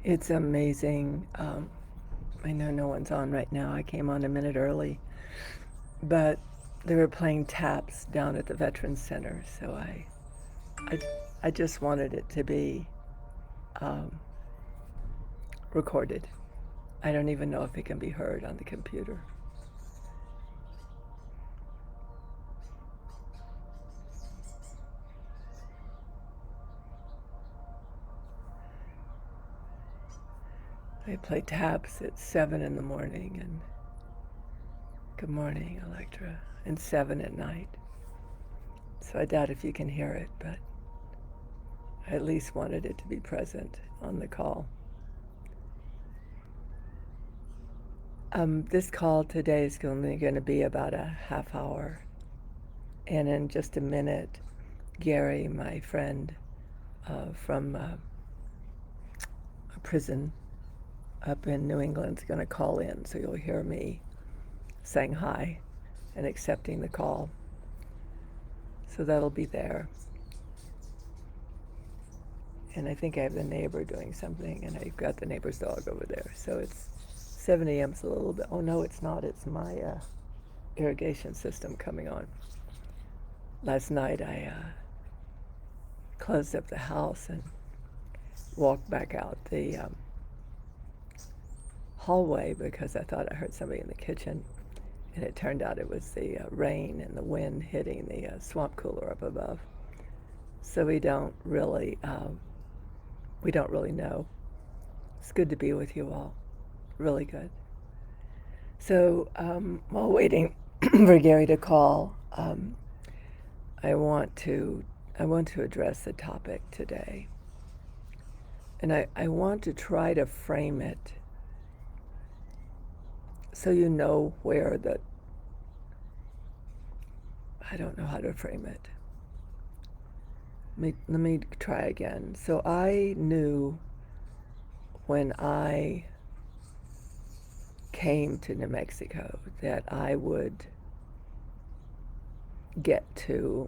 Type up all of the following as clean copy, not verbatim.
It's amazing. I know no one's on right now. I came on a minute early, but they were playing taps down at the Veterans Center, so I, I just wanted it to be um, recorded. I don't even know if it can be heard on the computer. They play taps at 7 in the morning and good morning, Electra, and 7 at night. So I doubt if you can hear it, but I at least wanted it to be present on the call. This call today is only going to be about a half hour. And in just a minute, Gary, my friend from a prison up in New England, is going to call in. So you'll hear me saying hi and accepting the call. So that'll be there. And I think I have the neighbor doing something, and I've got the neighbor's dog over there. So it's 7 a.m. It's a little bit. Oh, no, it's not. It's my irrigation system coming on. Last night I closed up the house and walked back out the hallway because I thought I heard somebody in the kitchen, and it turned out it was the rain and the wind hitting the swamp cooler up above. So we don't really know. It's good to be with you all, really good. So while waiting for Gary to call, I want to address the topic today, and I want to try to frame it so you know where the, I don't know how to frame it. Let me try again. So I knew when I came to New Mexico that I would get to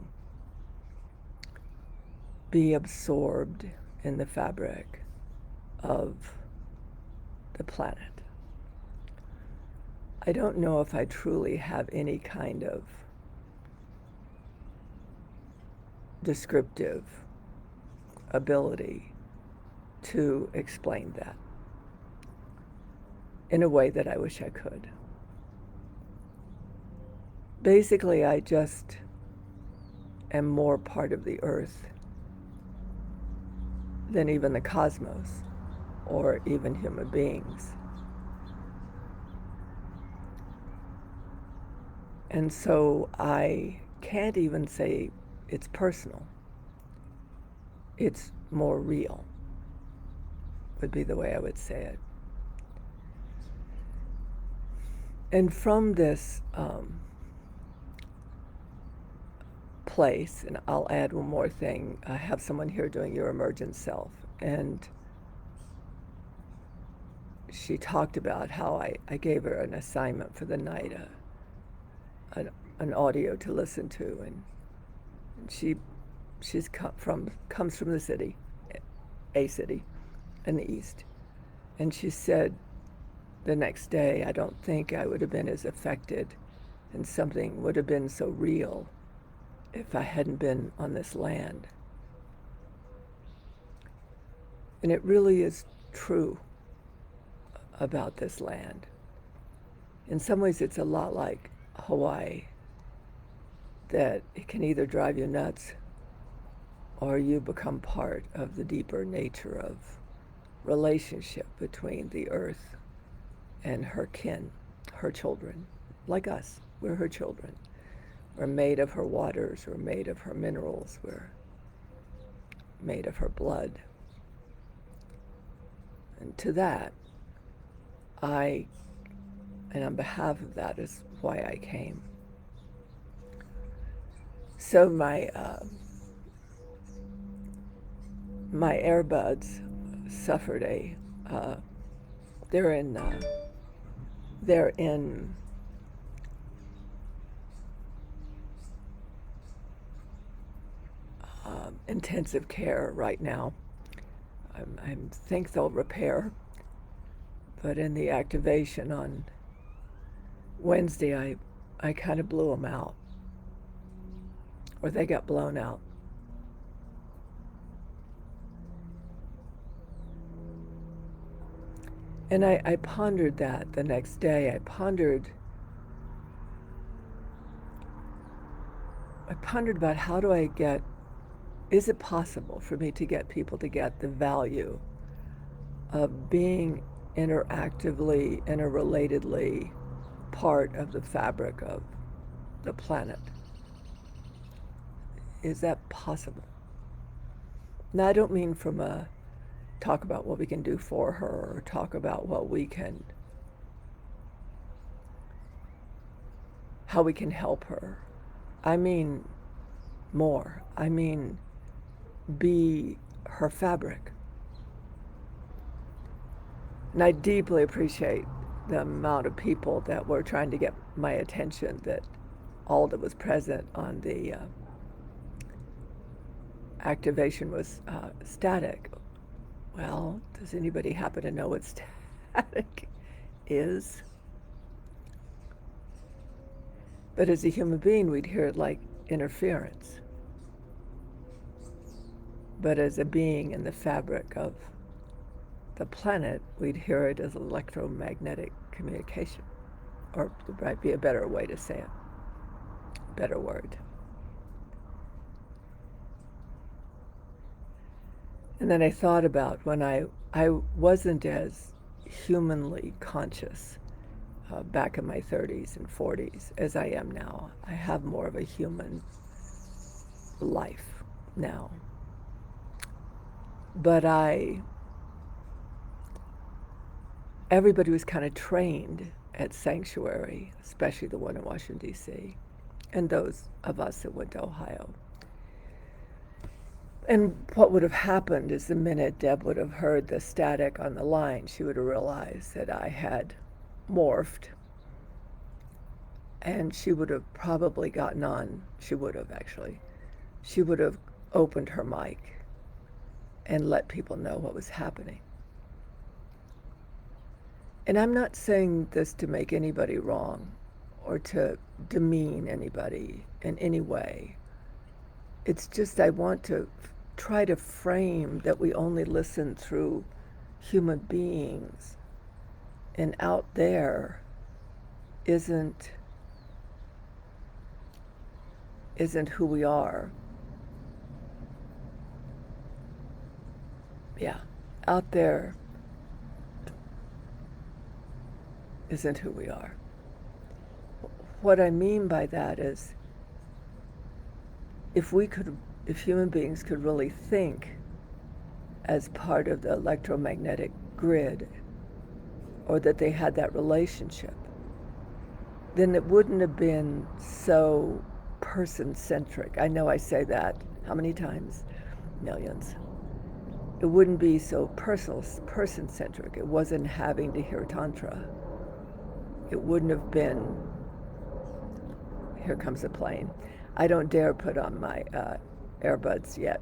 be absorbed in the fabric of the planet. I don't know if I truly have any kind of descriptive ability to explain that in a way that I wish I could. Basically, I just am more part of the earth than even the cosmos or even human beings. And so I can't even say it's personal. It's more real, would be the way I would say it. And from this place, and I'll add one more thing, I have someone here doing your emergent self, and she talked about how I gave her an assignment for the night, an audio to listen to, and she's comes from the city, a city in the east, and she said the next day, I don't think I would have been as affected and something would have been so real if I hadn't been on this land. And it really is true about this land. In some ways, it's a lot like Hawaii, that it can either drive you nuts or you become part of the deeper nature of relationship between the earth and her kin, her children, like us. We're her children. We're made of her waters, we're made of her minerals, we're made of her blood. And to that, and on behalf of that is why I came. So my earbuds suffered they're in intensive care right now. I think they'll repair, but in the activation on Wednesday, I kind of blew them out, or they got blown out. And I pondered that the next day. I pondered about how do I get, is it possible for me to get people to get the value of being interactively, interrelatedly part of the fabric of the planet? Is that possible? Now, I don't mean from a talk about what we can do for her or talk about how we can help her. I mean more. I mean be her fabric. And I deeply appreciate the amount of people that were trying to get my attention that all that was present on the activation was static. Well, does anybody happen to know what static is? But as a human being, we'd hear it like interference. But as a being in the fabric of the planet, we'd hear it as electromagnetic communication. Or there might be a better way to say it, better word. And then I thought about when I wasn't as humanly conscious back in my 30s and 40s as I am now. I have more of a human life now. But everybody was kind of trained at Sanctuary, especially the one in Washington, D.C., and those of us that went to Ohio. And what would have happened is the minute Deb would have heard the static on the line, she would have realized that I had morphed, and she would have probably gotten on. She would have opened her mic and let people know what was happening. And I'm not saying this to make anybody wrong or to demean anybody in any way. It's just I want to try to frame that we only listen through human beings, and out there isn't who we are. Yeah, out there isn't who we are. What I mean by that is if human beings could really think as part of the electromagnetic grid, or that they had that relationship, then it wouldn't have been so person-centric. I know I say that how many times? Millions. It wouldn't be so person-centric. It wasn't having to hear Tantra. It wouldn't have been, here comes a plane. I don't dare put on my earbuds yet.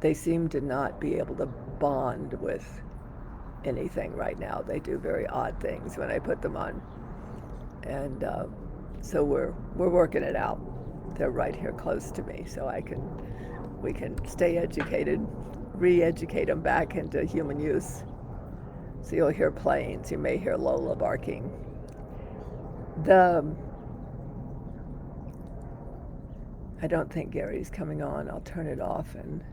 They seem to not be able to bond with anything right now. They do very odd things when I put them on. And so we're working it out. They're right here close to me, so we can stay educated, re-educate them back into human use. So you'll hear planes, you may hear Lola barking. I don't think Gary's coming on. I'll turn it off in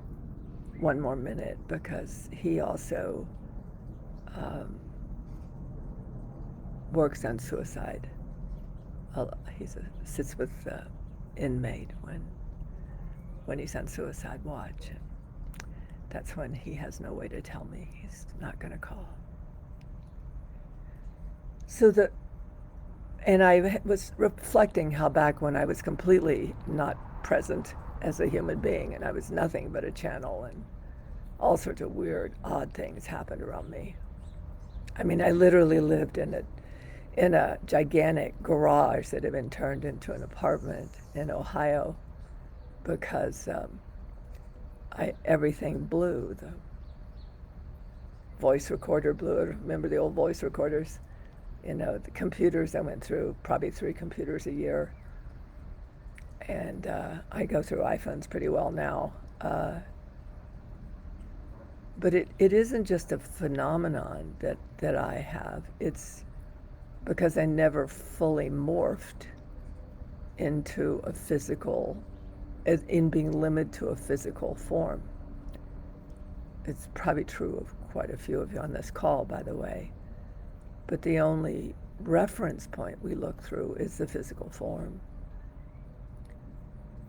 one more minute because he also works on suicide. He sits with the inmate when he's on suicide watch. That's when he has no way to tell me he's not going to call. And I was reflecting how back when I was completely not present as a human being, and I was nothing but a channel, and all sorts of weird, odd things happened around me. I mean, I literally lived in a gigantic garage that had been turned into an apartment in Ohio because everything blew. The voice recorder blew. Remember the old voice recorders? The computers, I went through probably 3 computers a year. And I go through iPhones pretty well now. But it isn't just a phenomenon that I have. It's because I never fully morphed into a physical, in being limited to a physical form. It's probably true of quite a few of you on this call, by the way. But the only reference point we look through is the physical form.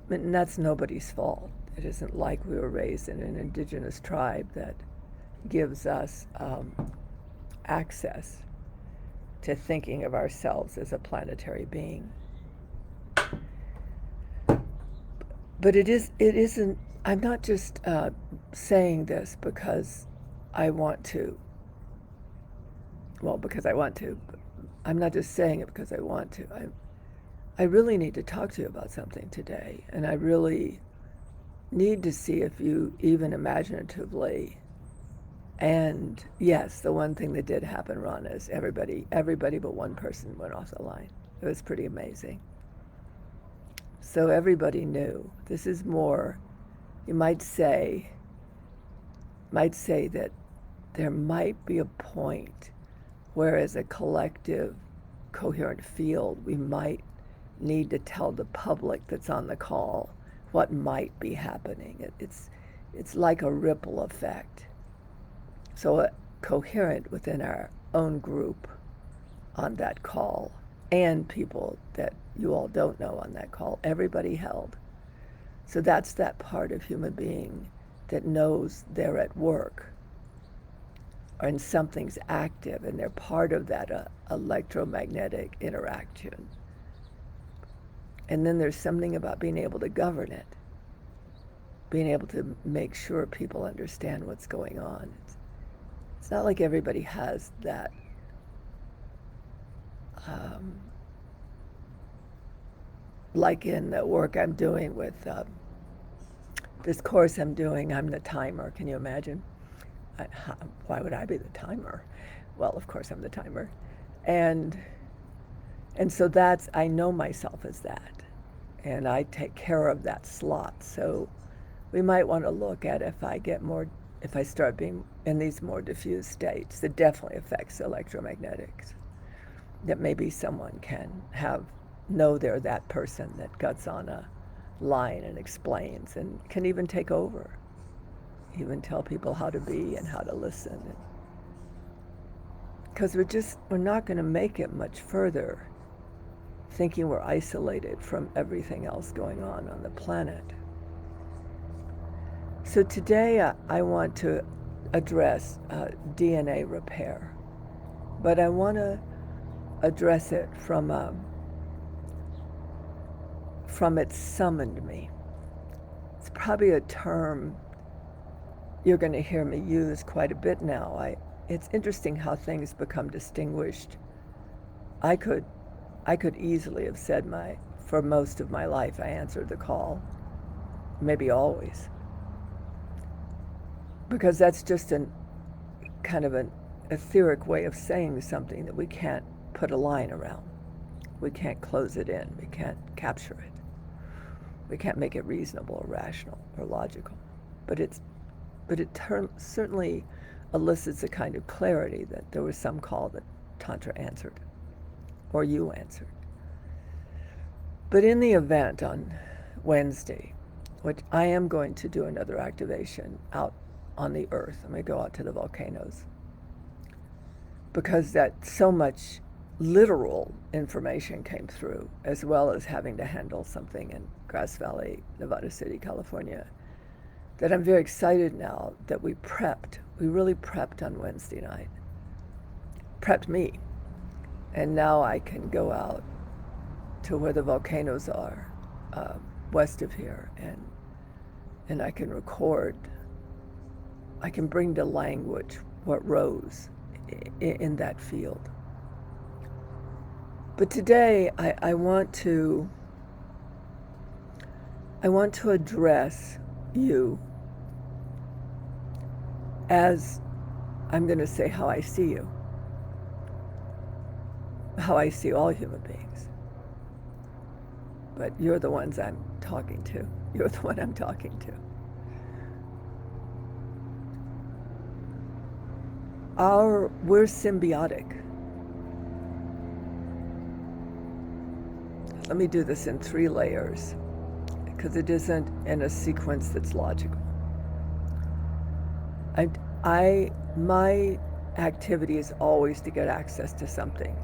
And that's nobody's fault. It isn't like we were raised in an indigenous tribe that gives us access to thinking of ourselves as a planetary being. But it isn't, I'm not just saying this because I want to. Well, because I want to. But I'm not just saying it because I want to. I really need to talk to you about something today, and I really need to see if you even imaginatively. And yes, the one thing that did happen, Ron, is everybody but one person went off the line. It was pretty amazing. So everybody knew. This is more, you might say that there might be a point where as a collective, coherent field, we might need to tell the public that's on the call what might be happening. It's like a ripple effect. So coherent within our own group on that call, and people that you all don't know on that call, everybody held. So that's that part of human being that knows they're at work and something's active and they're part of that electromagnetic interaction. And then there's something about being able to govern it, being able to make sure people understand what's going on. It's not like everybody has that like in the work I'm doing with this course I'm doing, I'm the timer. Can you imagine? Why would I be the timer? Well, of course I'm the timer. And so I know myself as that. And I take care of that slot. So we might want to look at if I start being in these more diffuse states, it definitely affects electromagnetics. That maybe someone can know they're that person that gets on a line and explains and can even take over, even tell people how to be and how to listen. Because we're not going to make it much further thinking we're isolated from everything else going on the planet. So today I want to address DNA repair, but I want to address it from it summoned me. It's probably a term you're going to hear me use quite a bit now. It's interesting how things become distinguished. I could easily have said for most of my life I answered the call, maybe always, because that's just an kind of an etheric way of saying something that we can't put a line around. We can't close it in. We can't capture it. We can't make it reasonable or rational or logical. But it certainly elicits a kind of clarity that there was some call that Tantra answered, or you answered. But in the event on Wednesday, which I am going to do another activation out on the earth, I'm going to go out to the volcanoes, because that so much literal information came through, as well as having to handle something in Grass Valley, Nevada City, California, that I'm very excited now that we really prepped on Wednesday night. Prepped me. And now I can go out to where the volcanoes are, west of here, and I can record. I can bring to language what rose in that field. But today I want to address you as I'm going to say how I see you, how I see all human beings. But you're the ones I'm talking to. You're the one I'm talking to. We're symbiotic. Let me do this in 3 layers, because it isn't in a sequence that's logical. My activity is always to get access to something.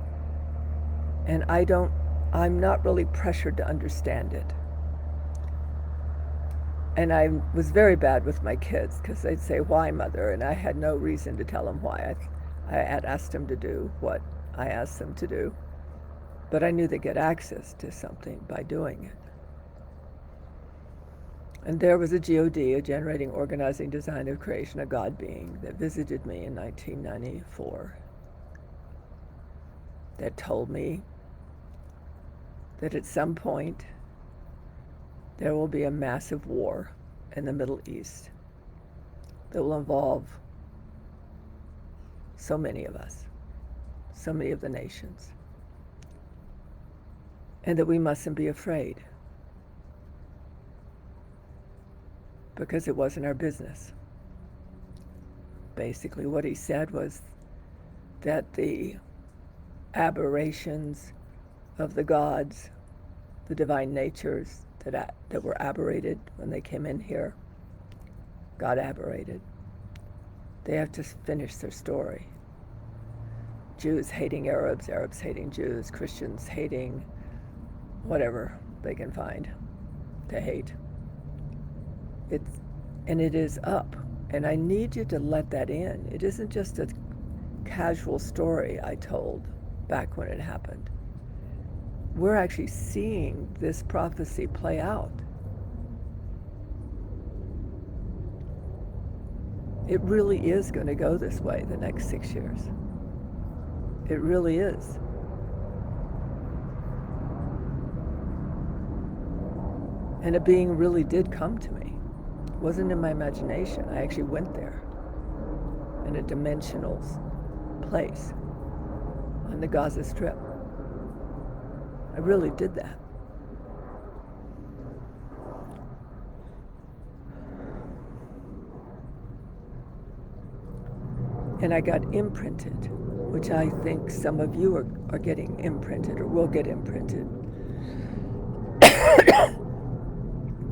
And I'm not really pressured to understand it. And I was very bad with my kids, because they'd say, "Why, Mother?" And I had no reason to tell them why. I had asked them to do what I asked them to do. But I knew they'd get access to something by doing it. And there was a God, a generating, organizing, design of creation, a God being that visited me in 1994, that told me that at some point there will be a massive war in the Middle East that will involve so many of us, so many of the nations, and that we mustn't be afraid, because it wasn't our business. Basically, what he said was that the aberrations of the gods, the divine natures that were aberrated when they came in here, got aberrated. They have to finish their story. Jews hating Arabs, Arabs hating Jews, Christians hating whatever they can find to hate. It is up. And I need you to let that in. It isn't just a casual story I told back when it happened. We're actually seeing this prophecy play out. It really is going to go this way the next 6 years. It really is. And a being really did come to me. It wasn't in my imagination. I actually went there in a dimensional place on the Gaza Strip. I really did that. And I got imprinted, which I think some of you are getting imprinted or will get imprinted.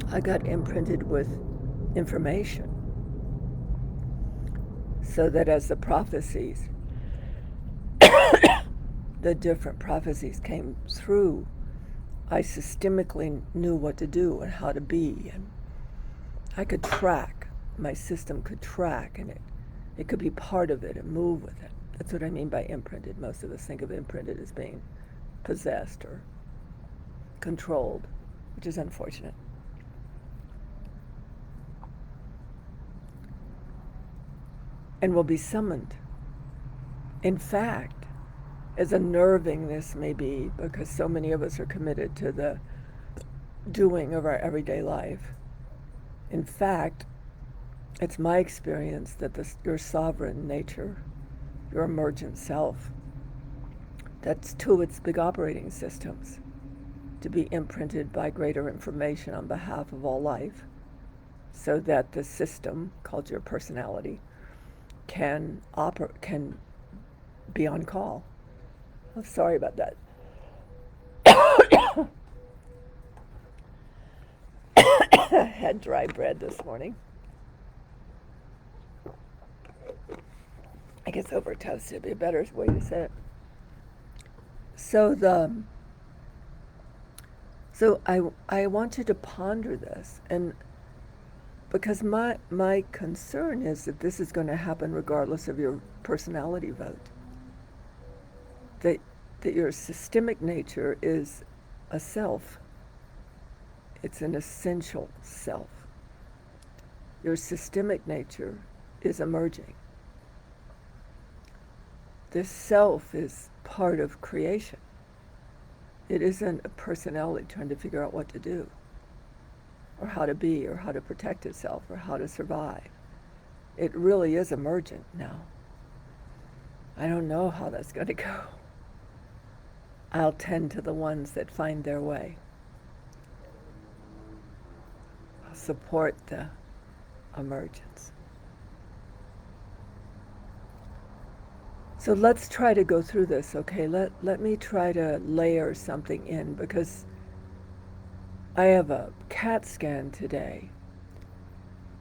I got imprinted with information, so that as the prophecies, the different prophecies came through, I systemically knew what to do and how to be, and I could track, my system could track, and it could be part of it and move with it. That's what I mean by imprinted. Most of us think of imprinted as being possessed or controlled, which is unfortunate. And will be summoned. In fact, as unnerving this may be, because so many of us are committed to the doing of our everyday life, in fact, it's my experience that your sovereign nature, your emergent self, that's 2 of its big operating systems, to be imprinted by greater information on behalf of all life, so that the system, called your personality, can be on call. I'm sorry about that. I had dry bread this morning. I guess over toasted would be a better way to say it. So I want you to ponder this, and because my concern is that this is going to happen regardless of your personality vote. That your systemic nature is a self. It's an essential self. Your systemic nature is emerging. This self is part of creation. It isn't a personality trying to figure out what to do, or how to be, or how to protect itself, or how to survive. It really is emergent now. I don't know how that's going to go. I'll tend to the ones that find their way. I'll support the emergence. So let's try to go through this, okay? Let me try to layer something in, because I have a CAT scan today.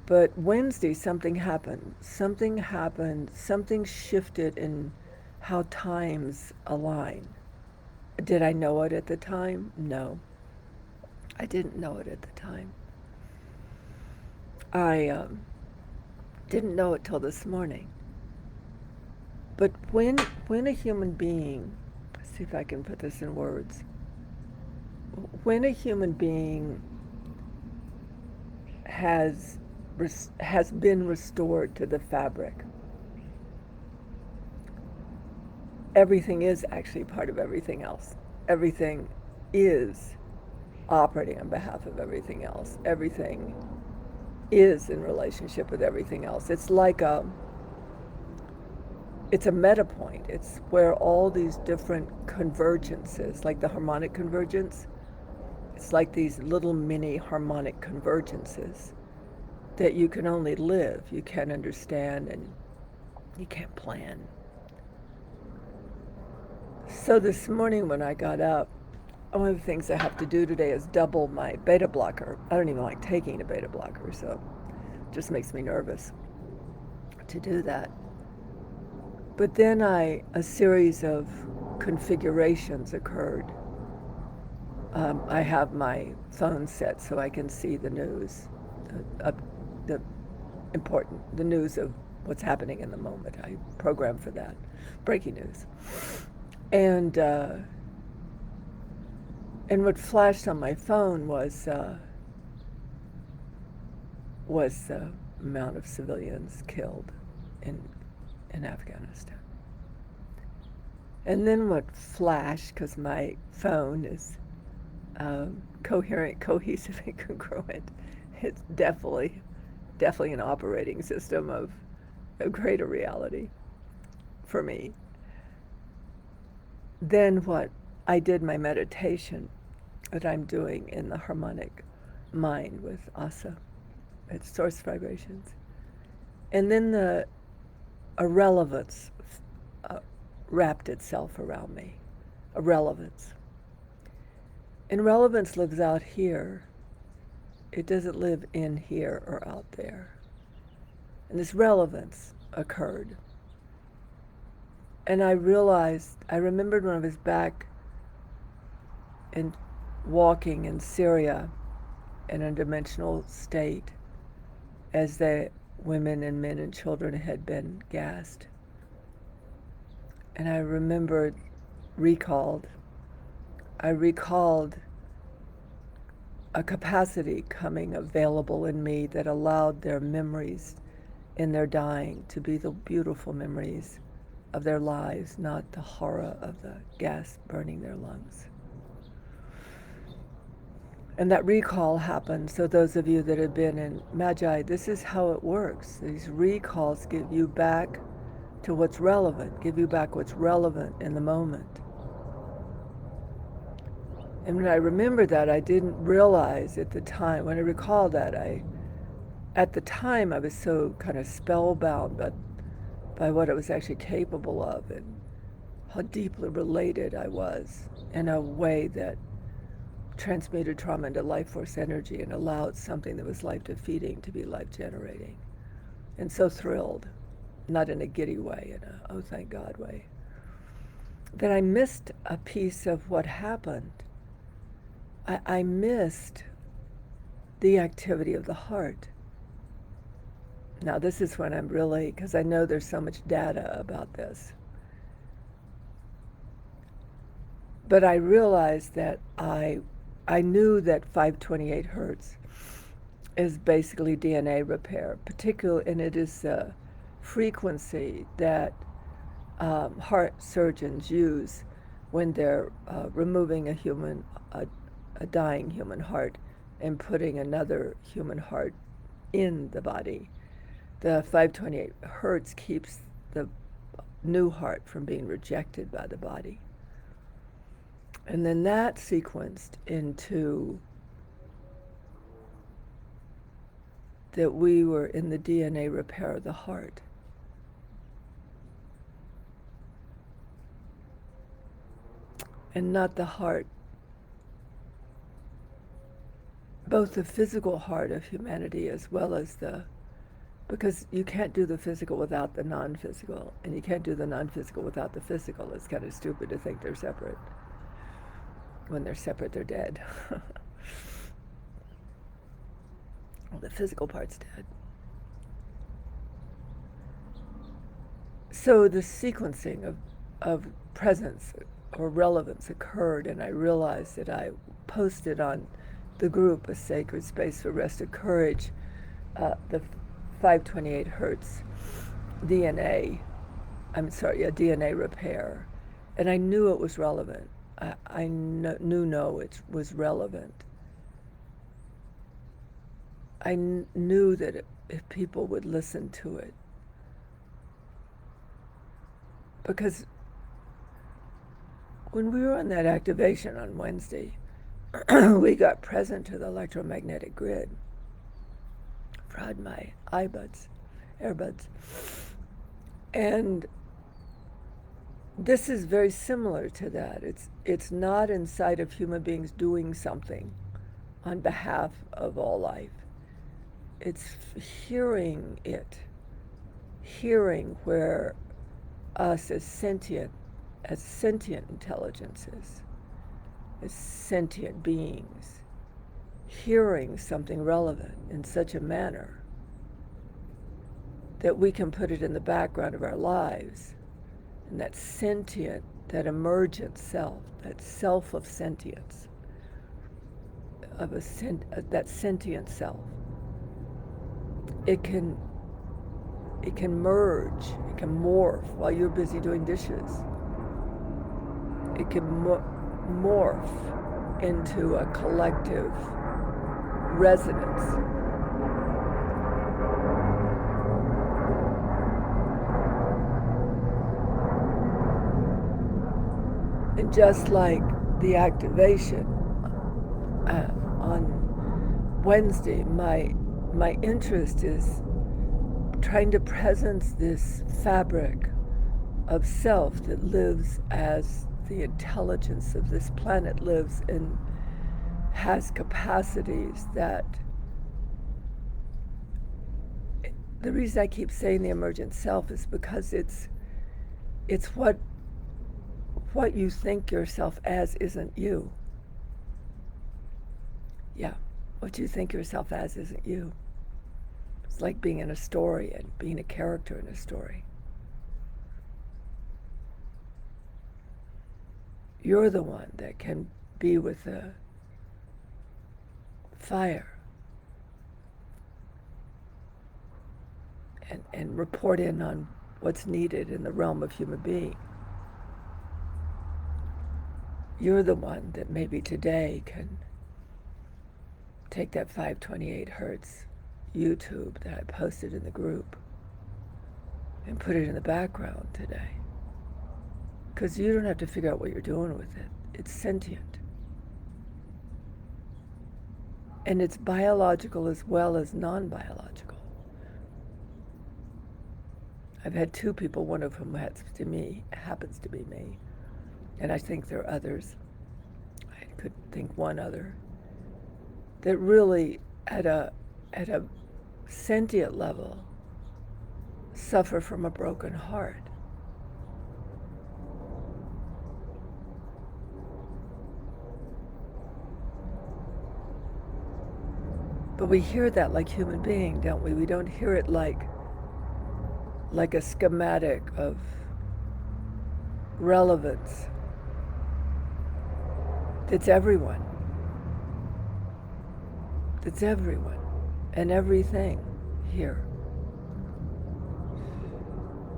But Wednesday something happened. Something shifted in how times align. Did I know it at the time? No. I didn't know it at the time. I didn't know it till this morning. But when a human being, let's see if I can put this in words. When a human being has been restored to the fabric, everything is actually part of everything else. Everything is operating on behalf of everything else. Everything is in relationship with everything else. It's like it's a meta point. It's where all these different convergences, like the harmonic convergence, it's like these little mini harmonic convergences that you can only live, you can't understand, and you can't plan. So this morning when I got up, one of the things I have to do today is double my beta blocker. I don't even like taking a beta blocker, so it just makes me nervous to do that. But then a series of configurations occurred. I have my phone set so I can see the news, the news of what's happening in the moment. I program for that, breaking news. And what flashed on my phone was the amount of civilians killed in Afghanistan. And then what flashed, because my phone is coherent, cohesive, and congruent, it's definitely an operating system of a greater reality for me. Then what I did, my meditation that I'm doing in the harmonic mind with Asa, its source vibrations. And then a relevance wrapped itself around me, a relevance. And relevance lives out here. It doesn't live in here or out there. And this relevance occurred. And I remembered when I was back and walking in Syria in a dimensional state as the women and men and children had been gassed. And I recalled a capacity coming available in me that allowed their memories in their dying to be the beautiful memories of their lives, not the horror of the gas burning their lungs. And that recall happened. So those of you that have been in Magi, this is how it works. These recalls give you back to what's relevant, give you back what's relevant in the moment. And when I remember that, I didn't realize at the time, when I recall that, at the time I was so kind of spellbound by what I was actually capable of and how deeply related I was in a way that transmuted trauma into life force energy and allowed something that was life defeating to be life generating. And so thrilled, not in a giddy way, in a oh thank God way, that I missed a piece of what happened. I missed the activity of the heart. Now this is when I'm really, because I know there's so much data about this, but I realized that I knew that 528 hertz is basically DNA repair, particularly, and it is a frequency that heart surgeons use when they're removing a dying human heart and putting another human heart in the body. The 528 hertz keeps the new heart from being rejected by the body. And then that sequenced into that we were in the DNA repair of the heart. And not the heart, both the physical heart of humanity as well as because you can't do the physical without the non-physical, and you can't do the non-physical without the physical. It's kind of stupid to think they're separate. When they're separate, they're dead. Well, the physical part's dead. So the sequencing of presence or relevance occurred, and I realized that I posted on the group, A Sacred Space for Rested Courage, the 528 hertz DNA repair. And I knew it was relevant. I knew it was relevant. I knew that if people would listen to it, because when we were on that activation on Wednesday, we got present to the electromagnetic grid. Fried my earbuds. And this is very similar to that. It's not inside of human beings doing something on behalf of all life. It's hearing where us as sentient intelligences, as sentient beings, hearing something relevant in such a manner that we can put it in the background of our lives, and that sentient, that emergent self, that self of sentience, that sentient self, it can merge, it can morph while you're busy doing dishes. It can morph into a collective resonance. And just like the activation on Wednesday, my interest is trying to presence this fabric of self that lives as the intelligence of this planet lives and has capacities that, the reason I keep saying the emergent self is because it's what you think yourself as isn't you. Yeah, what you think yourself as isn't you. It's like being in a story and being a character in a story. You're the one that can be with the fire and report in on what's needed in the realm of human being. You're the one that maybe today can take that 528 hertz YouTube that I posted in the group and put it in the background today. Because you don't have to figure out what you're doing with it. It's sentient. And it's biological as well as non-biological. I've had two people, one of whom happens to be me. And I think there are others. I could think one other. That really, at a sentient level, suffer from a broken heart. But we hear that like human being, don't we? We don't hear it like a schematic of relevance. It's everyone. It's everyone and everything here.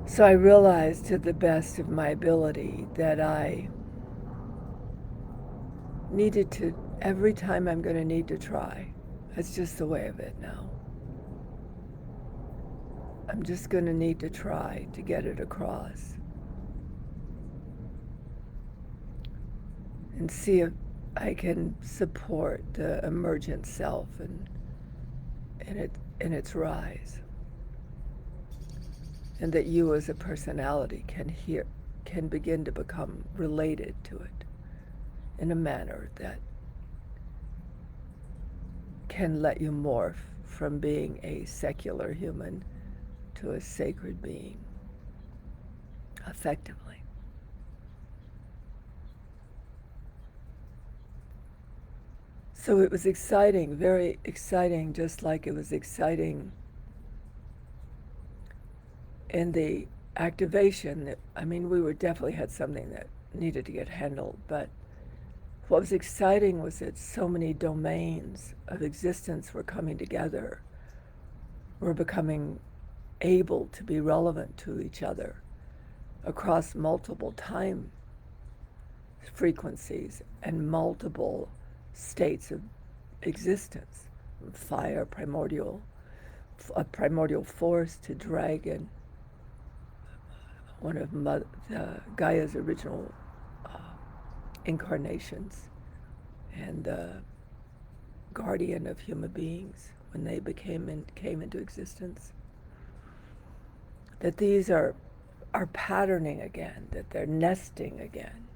So I realized to the best of my ability that I needed to, every time I'm going to need to try. It's just the way of it now. I'm just going to need to try to get it across and see if I can support the emergent self and its rise, and that you as a personality can begin to become related to it in a manner that can let you morph from being a secular human to a sacred being effectively. So it was exciting, very exciting, just like it was exciting in the activation. I mean, we definitely had something that needed to get handled, but what was exciting was that so many domains of existence were coming together, were becoming able to be relevant to each other across multiple time frequencies and multiple states of existence. Fire, a primordial force to dragon, one of Gaia's original incarnations, and the guardian of human beings when they came into existence. That these are patterning again, that they're nesting again,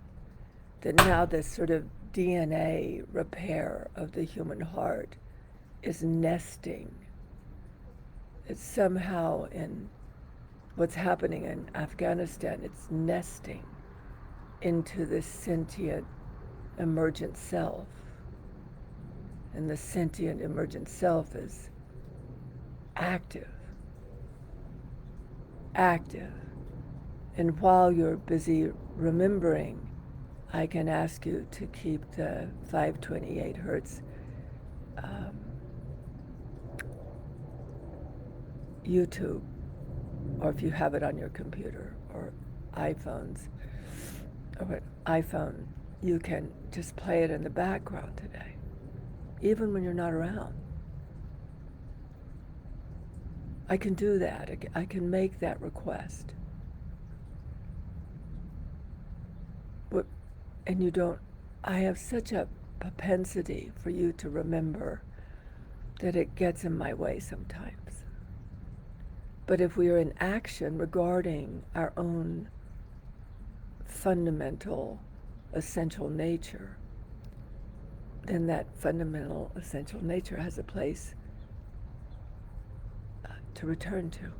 that now this sort of DNA repair of the human heart is nesting. It's somehow in what's happening in Afghanistan, it's nesting into this sentient emergent self. And the sentient emergent self is active. And while you're busy remembering, I can ask you to keep the 528 hertz YouTube, or if you have it on your computer or iPhones, or an iPhone, you can just play it in the background today, even when you're not around. I can do that. I can make that request. And you don't, I have such a propensity for you to remember that it gets in my way sometimes. But if we are in action regarding our own fundamental, essential nature, then that fundamental, essential nature has a place to return to.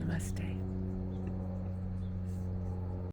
Namaste.